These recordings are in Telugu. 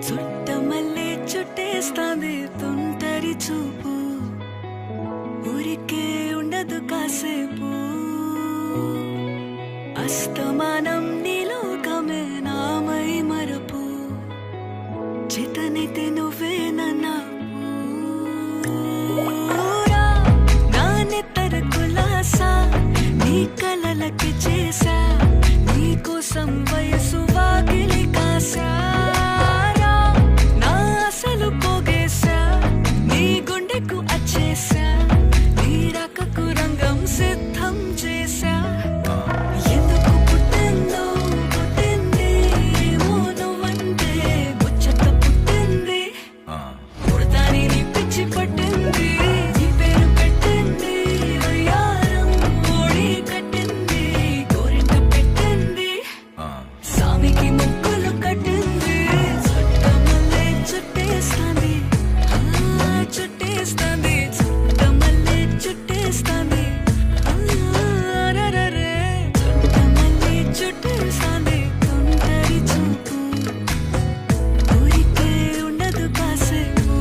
చుట్టమల్లే చుట్టేస్తాంది తుంటరి చూపు, ఊరికే ఉండదు కాసేపు. అస్తమానం నీలోకమే నామై మరపు, చేతనైతే నువ్వే నన్నా నా నెత్తర కులాసా నీ కలలకి చేసా, నీ కోసం వయసు వాకిలి కాసా, నా అసలు పోగేశా, నీ గుండెకు అచ్చేసా, నీ రకకు రంగం సిద్ధం చేసా. ఎందుకు పుట్టిందో పుట్టింది ఏమో నువ్వంటే ముచ్చట పుట్టింది, పుడతాని నీ పిచ్చి పట్టింది, నీ పేరు పెట్టింది వయ్యారం ఓడి కట్టింది, గోరింట పెట్టింది, సామికి ముక్కులు కట్టింది, చుట్టమల్లే చుట్టేస్తాంది, చుట్టేస్తాంది, చుట్టమల్లే చుట్టేస్తాంది, రరరే చుట్టమల్లే చుట్టేస్తాంది తుంటరి చూపు, ఊరికే ఉండదు కాసేపు.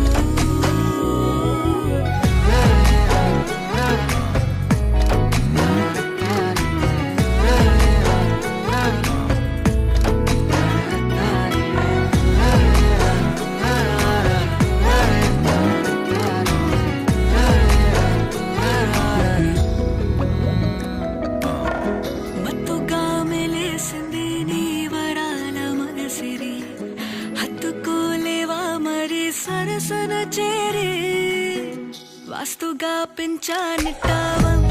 మత్తుగా మెలేసింది నీ వరాల మనసిరి, హత్తుకోలేవా మరి సరసన చేరి, వాస్తుగా పెంచానిట్టావం